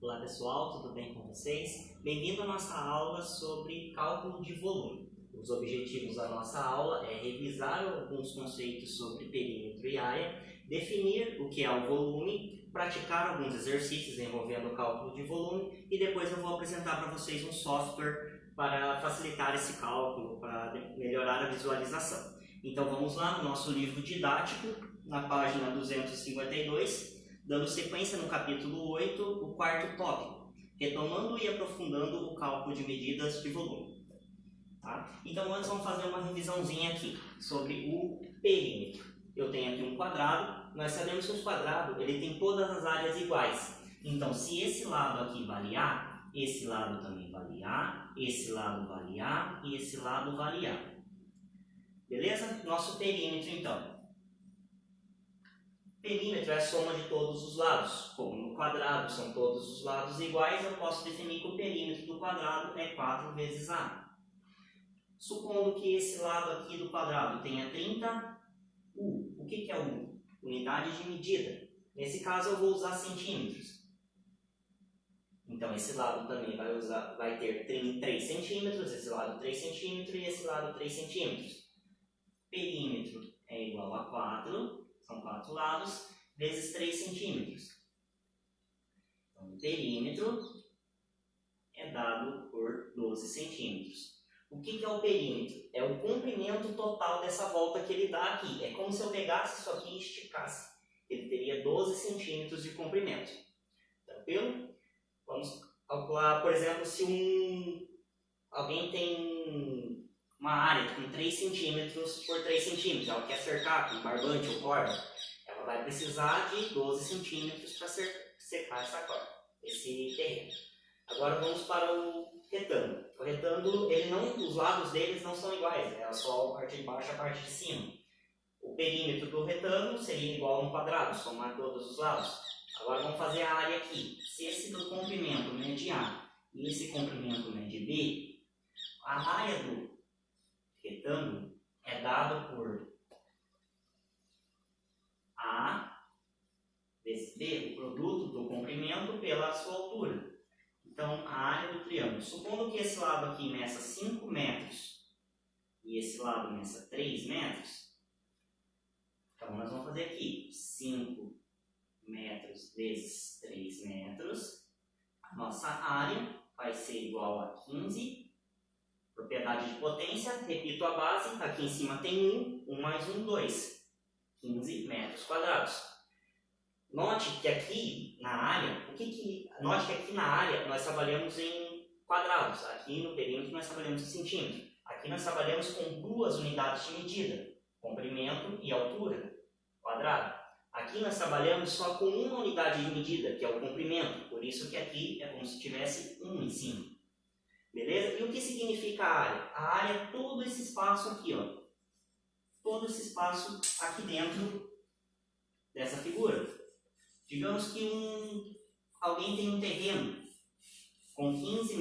Olá pessoal, tudo bem com vocês? Bem-vindo à nossa aula sobre cálculo de volume. Os objetivos da nossa aula é revisar alguns conceitos sobre perímetro e área, definir o que é o volume, praticar alguns exercícios envolvendo o cálculo de volume e depois eu vou apresentar para vocês um software para facilitar esse cálculo, para melhorar a visualização. Então vamos lá no nosso livro didático, na página 252, dando sequência no capítulo 8, o quarto tópico, retomando e aprofundando o cálculo de medidas de volume. Tá? Então antes vamos fazer uma revisãozinha aqui sobre o perímetro. Eu tenho aqui um quadrado, nós sabemos que o quadrado ele tem todas as áreas iguais. Então se esse lado aqui variar, esse lado também variar, esse lado variar e esse lado variar. Beleza? Nosso perímetro então. Perímetro é a soma de todos os lados. Como no quadrado são todos os lados iguais, eu posso definir que o perímetro do quadrado é 4 vezes A. Supondo que esse lado aqui do quadrado tenha 30 U. O que é U? Unidade de medida. Nesse caso eu vou usar centímetros. Então esse lado também vai ter 3 centímetros, esse lado 3 centímetros e esse lado 3 centímetros. Perímetro é igual a 4. São 4 lados, vezes 3 centímetros. Então, o perímetro é dado por 12 centímetros. O que é o perímetro? É o comprimento total dessa volta que ele dá aqui. É como se eu pegasse isso aqui e esticasse. Ele teria 12 centímetros de comprimento. Tranquilo? Vamos calcular, por exemplo, se alguém tem uma área com 3 centímetros por 3 centímetros, ela quer cercar com barbante ou corda, ela vai precisar de 12 centímetros para secar esse terreno. Agora vamos para o retângulo. O retângulo, os lados deles não são iguais, é só a parte de baixo e a parte de cima. O perímetro do retângulo seria igual a um quadrado, somar todos os lados. Agora vamos fazer a área aqui. Se esse do comprimento mede A e esse comprimento mede B, a área do retângulo é dado por A vezes B, o produto do comprimento pela sua altura. Então, a área do triângulo. Supondo que esse lado aqui meça 5 metros e esse lado meça 3 metros, então nós vamos fazer aqui 5 metros vezes 3 metros. A nossa área vai ser igual a 15. Propriedade de potência, repito a base, aqui em cima tem 1 mais 1, 2. 15 metros quadrados. Note que aqui na área, nós trabalhamos em quadrados. Aqui no perímetro nós trabalhamos em centímetros. Aqui nós trabalhamos com 2 unidades de medida, comprimento e altura, quadrado. Aqui nós trabalhamos só com uma unidade de medida, que é o comprimento. Por isso que aqui é como se tivesse 1 em cima. Beleza? E o que significa a área? A área é todo esse espaço aqui, ó. Todo esse espaço aqui dentro dessa figura. Digamos que alguém tem um terreno com 5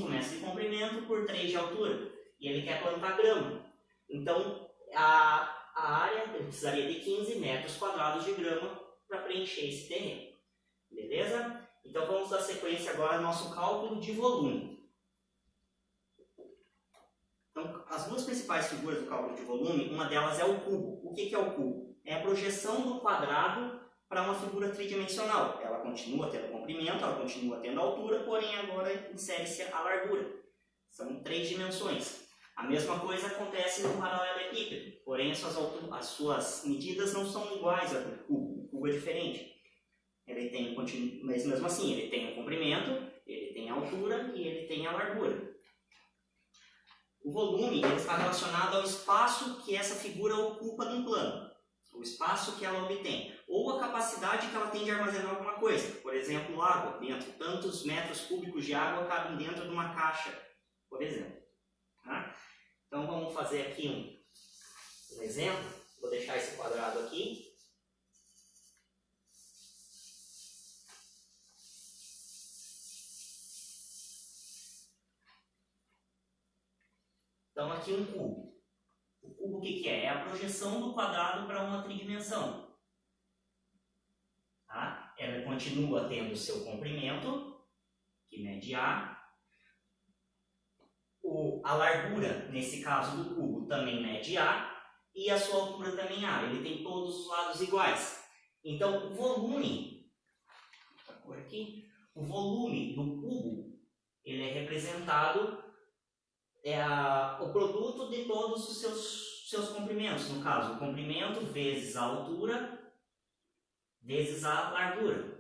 metros de comprimento por 3 de altura e ele quer plantar grama. Então, a área ele precisaria de 15 metros quadrados de grama para preencher esse terreno. Beleza? Então, vamos dar sequência agora ao nosso cálculo de volume. Então, as duas principais figuras do cálculo de volume, uma delas é o cubo. O que é o cubo? É a projeção do quadrado para uma figura tridimensional. Ela continua tendo comprimento, ela continua tendo altura, porém agora insere-se a largura. São 3 dimensões. A mesma coisa acontece no paralelepípedo, porém as suas medidas não são iguais ao do cubo. O cubo é diferente. Mas mesmo assim, ele tem o comprimento, ele tem a altura e ele tem a largura. O volume ele está relacionado ao espaço que essa figura ocupa num plano, o espaço que ela obtém, ou a capacidade que ela tem de armazenar alguma coisa. Por exemplo, água, dentro tantos metros cúbicos de água cabem dentro de uma caixa, por exemplo. Tá? Então vamos fazer aqui um exemplo. Vou deixar esse quadrado aqui. Então aqui um cubo. O cubo o que é? É a projeção do quadrado para uma tridimensão. Tá? Ela continua tendo o seu comprimento, que mede A. A largura, nesse caso do cubo, também mede A. E a sua altura também A. Ele tem todos os lados iguais. Então, o volume, o volume do cubo, ele é representado, o produto de todos os seus comprimentos. No caso, o comprimento vezes a altura vezes a largura.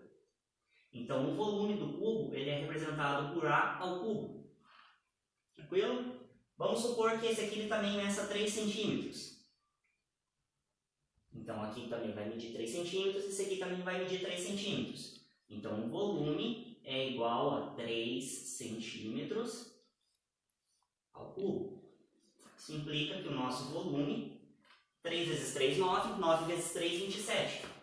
Então, o volume do cubo, ele é representado por A ao cubo. Tranquilo? Vamos supor que esse aqui ele também meça 3 centímetros. Então, aqui também vai medir 3 centímetros, esse aqui também vai medir 3 centímetros. Então, o volume é igual a 3 centímetros ao cubo. Isso implica que o nosso volume, 3 vezes 3, 9, 9 vezes 3, 27.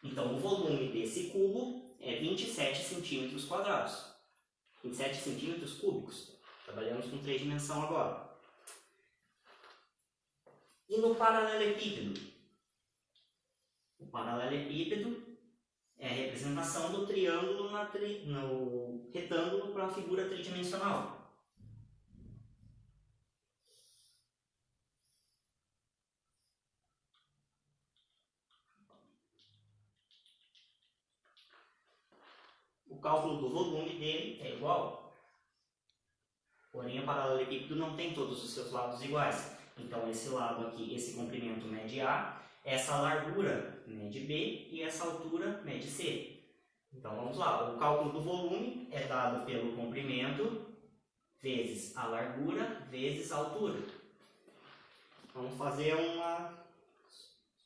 Então, o volume desse cubo é 27 centímetros quadrados. 27 centímetros cúbicos. Trabalhamos com 3 dimensões agora. E no paralelepípedo? O paralelepípedo é a representação do triângulo no retângulo para a figura tridimensional. O cálculo do volume dele é igual. Porém, o paralelepípedo não tem todos os seus lados iguais. Então, esse lado aqui, esse comprimento mede A, essa largura mede B e essa altura mede C. Então, vamos lá. O cálculo do volume é dado pelo comprimento vezes a largura vezes a altura. Vamos fazer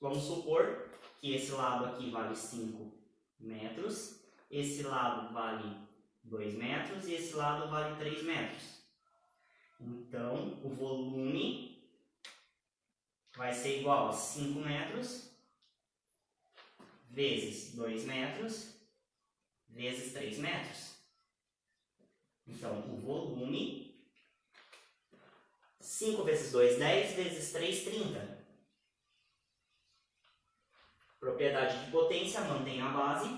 Vamos supor que esse lado aqui vale 5 metros, esse lado vale 2 metros e esse lado vale 3 metros. Então, o volume vai ser igual a 5 metros vezes 2 metros vezes 3 metros. Então, o volume, 5 vezes 2, 10, vezes 3, 30. Propriedade de potência, mantém a base.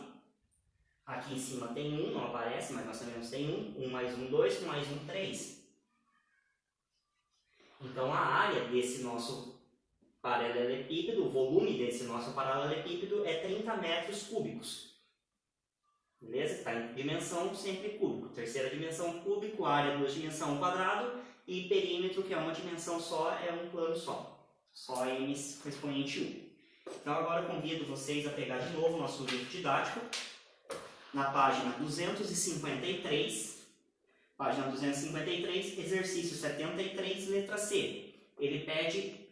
Aqui em cima tem 1, não aparece, mas nós sabemos que tem 1. 1 mais 1, 2, 1 mais 1, 3. Então, a área desse nosso paralelepípedo, o volume desse nosso paralelepípedo é 30 metros cúbicos. Beleza? Está em dimensão sempre cúbico. Terceira dimensão cúbico, área 2 dimensão quadrado e perímetro, que é uma dimensão só, é um plano só. Só m com expoente 1. Então agora eu convido vocês a pegar de novo o nosso livro didático, na página 253, página 253, exercício 73, letra C. Ele pede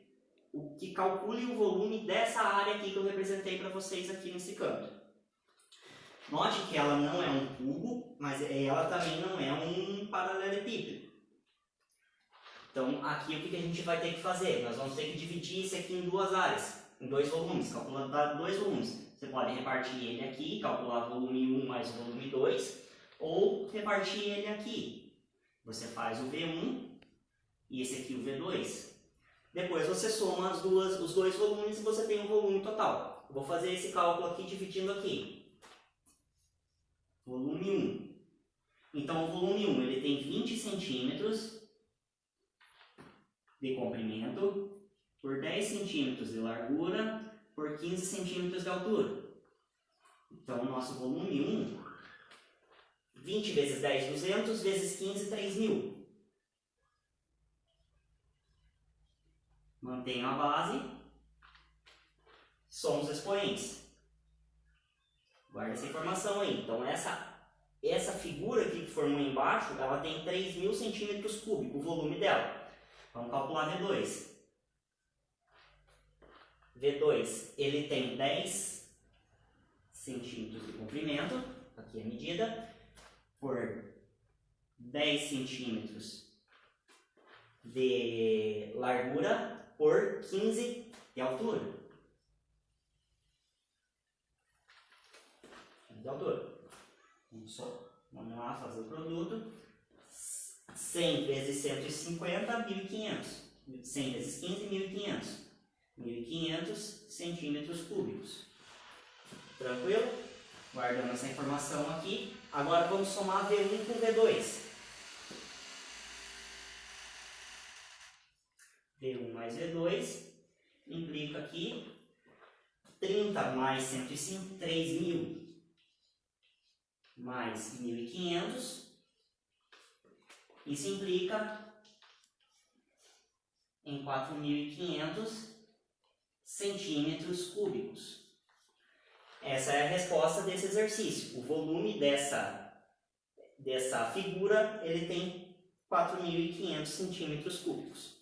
que calcule o volume dessa área aqui que eu representei para vocês aqui nesse canto. Note que ela não é um cubo, mas ela também não é um paralelepípedo. Então, aqui o que a gente vai ter que fazer? Nós vamos ter que dividir isso aqui em duas áreas, em 2 volumes, calculando 2 volumes. Você pode repartir ele aqui, calcular volume 1 mais o volume 2, ou repartir ele aqui. Você faz o V1 e esse aqui o V2. Depois você soma os 2 volumes e você tem um volume total. Eu vou fazer esse cálculo aqui dividindo aqui. Volume 1. Então, o volume 1 ele tem 20 centímetros de comprimento por 10 centímetros de largura por 15 centímetros de altura. Então, o nosso volume 1, 20 vezes 10, 200, vezes 15, 3.000. Mantenho a base, soma os expoentes. Guarda essa informação aí. Então, essa figura aqui que formou embaixo, ela tem 3.000 centímetros cúbicos, o volume dela. Vamos calcular V2. V2, ele tem 10 centímetros de comprimento, aqui é a medida, por 10 centímetros de largura por 15 de altura. De altura. Vamos lá fazer o produto. 100 vezes 150, 1.500. 100 vezes 15, 1.500. 1.500 centímetros cúbicos. Tranquilo? Guardando essa informação aqui. Agora vamos somar V1 com V2. V1 mais V2 implica aqui 30 mais 105, 3.000 mais 1.500. Isso implica em 4.500 centímetros cúbicos. Essa é a resposta desse exercício. O volume dessa figura ele tem 4.500 centímetros cúbicos.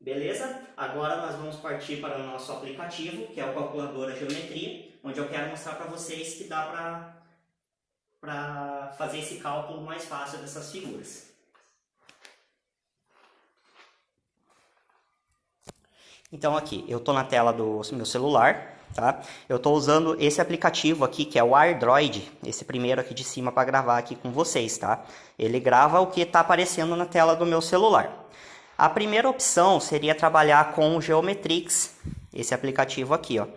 Beleza? Agora nós vamos partir para o nosso aplicativo, que é o Calculadora Geometria, onde eu quero mostrar para vocês que dá para fazer esse cálculo mais fácil dessas figuras. Então aqui, eu estou na tela do meu celular, tá? Eu estou usando esse aplicativo aqui, que é o AirDroid, esse primeiro aqui de cima para gravar aqui com vocês, tá? Ele grava o que está aparecendo na tela do meu celular. A primeira opção seria trabalhar com o Geometrix, esse aplicativo aqui, ó.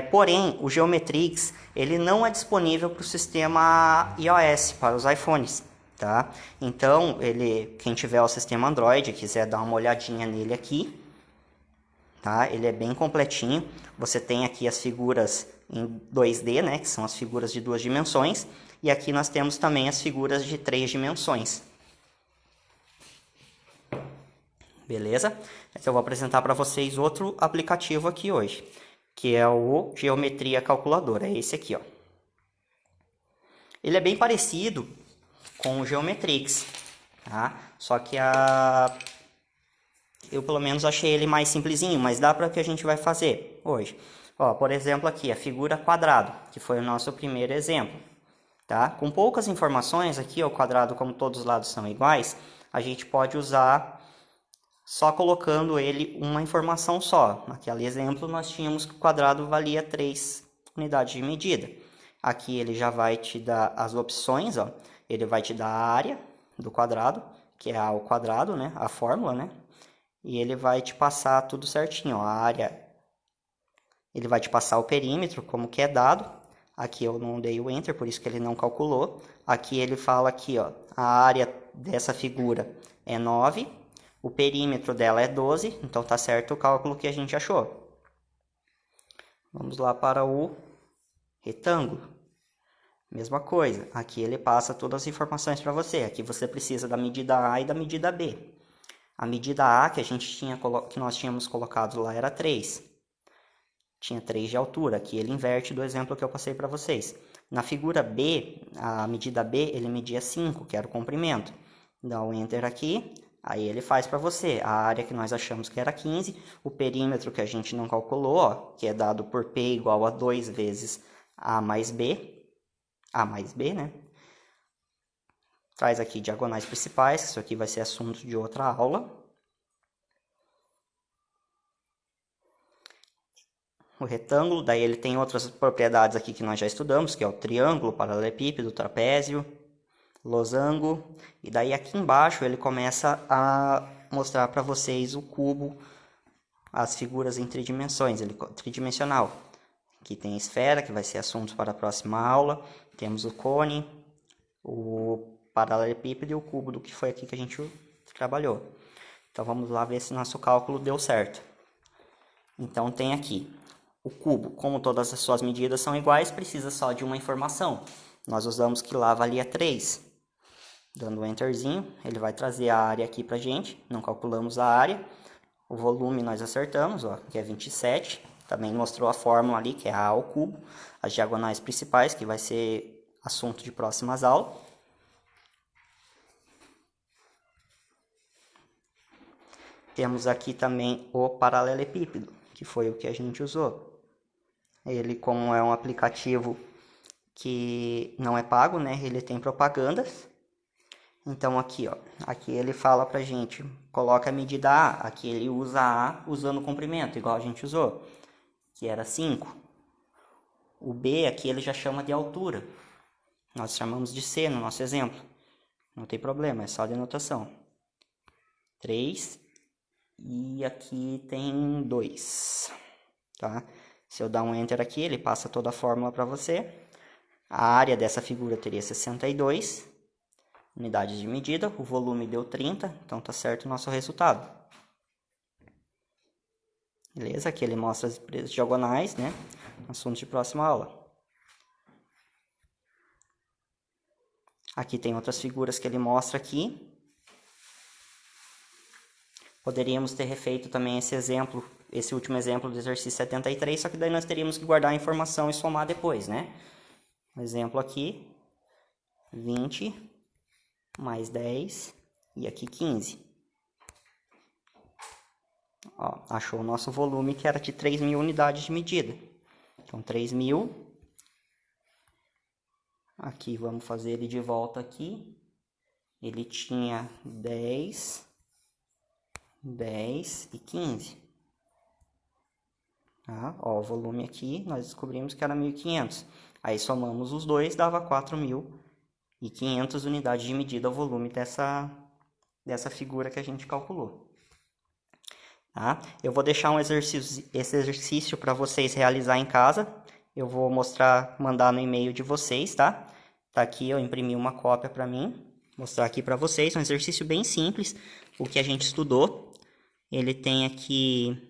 Porém, o Geometrix ele não é disponível para o sistema iOS, para os iPhones, tá? Então, quem tiver o sistema Android, quiser dar uma olhadinha nele aqui, tá? Ele é bem completinho. Você tem aqui as figuras em 2D, né? Que são as figuras de 2 dimensões. E aqui nós temos também as figuras de 3 dimensões. Beleza? Então eu vou apresentar para vocês outro aplicativo aqui hoje, que é o Geometria Calculadora, é esse aqui, ó. Ele é bem parecido com o Geometrix, tá? Só que eu pelo menos achei ele mais simplesinho, mas dá para o que a gente vai fazer hoje. Ó, por exemplo aqui, a figura quadrado, que foi o nosso primeiro exemplo, tá? Com poucas informações aqui, ó, o quadrado, como todos os lados são iguais, a gente pode usar só colocando ele uma informação só. Naquele exemplo nós tínhamos que o quadrado valia 3 unidades de medida. Aqui ele já vai te dar as opções, ó. Ele vai te dar a área do quadrado, que é A ao quadrado, né? A fórmula, né? E ele vai te passar tudo certinho, ó. A área, ele vai te passar o perímetro, como que é dado. Aqui eu não dei o Enter, por isso que ele não calculou. Aqui ele fala aqui, ó, a área dessa figura é 9. O perímetro dela é 12, então tá certo o cálculo que a gente achou. Vamos lá para o retângulo. Mesma coisa, aqui ele passa todas as informações para você. Aqui você precisa da medida A e da medida B. A medida A que nós tínhamos colocado lá era 3. Tinha 3 de altura. Aqui ele inverte do exemplo que eu passei para vocês. Na figura B, a medida B, ele media 5, que era o comprimento. Dá o Enter aqui. Aí ele faz para você a área que nós achamos que era 15, o perímetro que a gente não calculou, ó, que é dado por P igual a 2 vezes A mais B, né? Traz aqui diagonais principais, isso aqui vai ser assunto de outra aula. O retângulo, daí ele tem outras propriedades aqui que nós já estudamos, que é o triângulo, paralelepípedo, trapézio, losango, e daí aqui embaixo ele começa a mostrar para vocês o cubo, as figuras em tridimensões, tridimensional. Aqui tem a esfera, que vai ser assunto para a próxima aula, temos o cone, o paralelepípedo e o cubo, do que foi aqui que a gente trabalhou. Então vamos lá ver se nosso cálculo deu certo. Então tem aqui o cubo, como todas as suas medidas são iguais, precisa só de uma informação. Nós usamos que lá valia 3. Dando um enterzinho, ele vai trazer a área aqui pra gente, não calculamos a área. O volume nós acertamos, ó, que é 27. Também mostrou a fórmula ali, que é A ao cubo. As diagonais principais, que vai ser assunto de próximas aulas. Temos aqui também o paralelepípedo, que foi o que a gente usou. Ele, como é um aplicativo que não é pago, né? Ele tem propagandas. Então aqui, ó, aqui ele fala pra gente, coloca a medida A, aqui ele usa A usando o comprimento, igual a gente usou, que era 5. O B aqui ele já chama de altura, nós chamamos de C no nosso exemplo, não tem problema, é só denotação. 3 e aqui tem 2, tá? Se eu dar um Enter aqui, ele passa toda a fórmula para você. A área dessa figura teria 62 unidades de medida, o volume deu 30, então tá certo o nosso resultado. Beleza? Aqui ele mostra as empresas diagonais, né? Assunto de próxima aula. Aqui tem outras figuras que ele mostra aqui. Poderíamos ter refeito também esse exemplo, esse último exemplo do exercício 73, só que daí nós teríamos que guardar a informação e somar depois, né? Um exemplo aqui, 20 mais 10 e aqui 15. Ó, achou o nosso volume que era de 3.000 unidades de medida. Então 3.000. Aqui vamos fazer ele de volta aqui. Ele tinha 10 e 15. Tá? Ó, o volume aqui nós descobrimos que era 1.500. Aí somamos os dois, dava 4.500 unidades de medida o volume dessa figura que a gente calculou. Tá? Eu vou deixar esse exercício para vocês realizar em casa. Eu vou mandar no e-mail de vocês, tá? Tá aqui, eu imprimi uma cópia para mim. Mostrar aqui para vocês, um exercício bem simples, o que a gente estudou. Ele tem aqui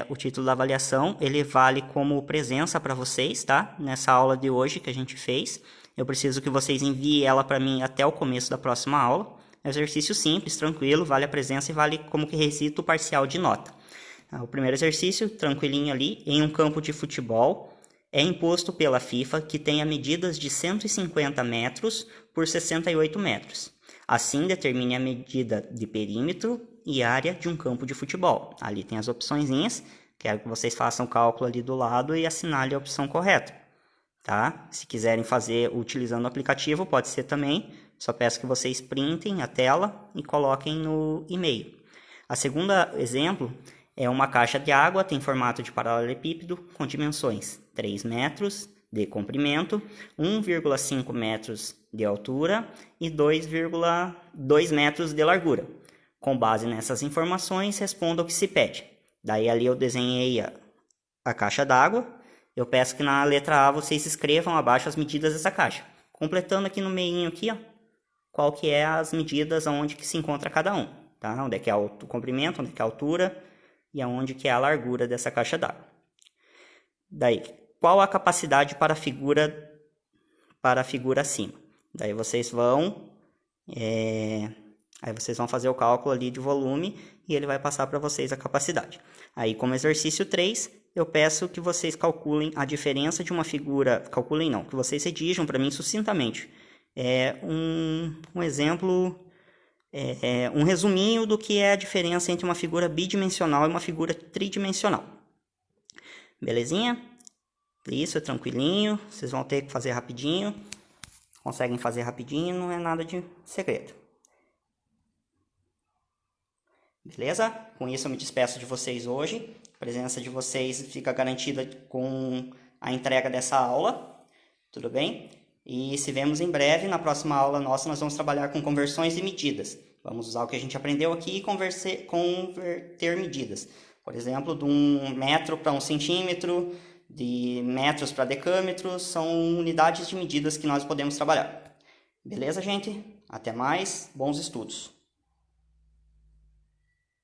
o título da avaliação, ele vale como presença para vocês, tá? Nessa aula de hoje que a gente fez. Eu preciso que vocês enviem ela para mim até o começo da próxima aula. É um exercício simples, tranquilo, vale a presença e vale como que requisito parcial de nota. O primeiro exercício, tranquilinho ali, em um campo de futebol, é imposto pela FIFA que tenha medidas de 150 metros por 68 metros. Assim, determine a medida de perímetro e área de um campo de futebol. Ali tem as opçõezinhas, quero que vocês façam o cálculo ali do lado e assinale a opção correta. Tá? Se quiserem fazer utilizando o aplicativo, pode ser também. Só peço que vocês printem a tela e coloquem no e-mail. A segunda exemplo é uma caixa de água, tem formato de paralelepípedo com dimensões 3 metros de comprimento, 1,5 metros de altura e 2,2 metros de largura. Com base nessas informações, responda o que se pede. Daí ali eu desenhei a caixa d'água. Eu peço que na letra A vocês escrevam abaixo as medidas dessa caixa. Completando aqui no meio aqui, ó, qual que é as medidas onde que se encontra cada um. Tá? Onde é que é o comprimento, onde é que é a altura e aonde que é a largura dessa caixa d'água. Daí, qual a capacidade para a figura acima? Daí vocês vão fazer o cálculo ali de volume e ele vai passar para vocês a capacidade. Aí, como exercício 3, eu peço que vocês calculem a diferença de uma figura... Calculem não, que vocês redigam para mim sucintamente. Um exemplo... um resuminho do que é a diferença entre uma figura bidimensional e uma figura tridimensional. Belezinha? Isso, é tranquilinho. Vocês vão ter que fazer rapidinho. Conseguem fazer rapidinho, não é nada de segredo. Beleza? Com isso eu me despeço de vocês hoje. A presença de vocês fica garantida com a entrega dessa aula. Tudo bem? E se vemos em breve, na próxima aula nossa, nós vamos trabalhar com conversões de medidas. Vamos usar o que a gente aprendeu aqui e converter medidas. Por exemplo, de 1 metro para 1 centímetro, de metros para decâmetros, são unidades de medidas que nós podemos trabalhar. Beleza, gente? Até mais, bons estudos!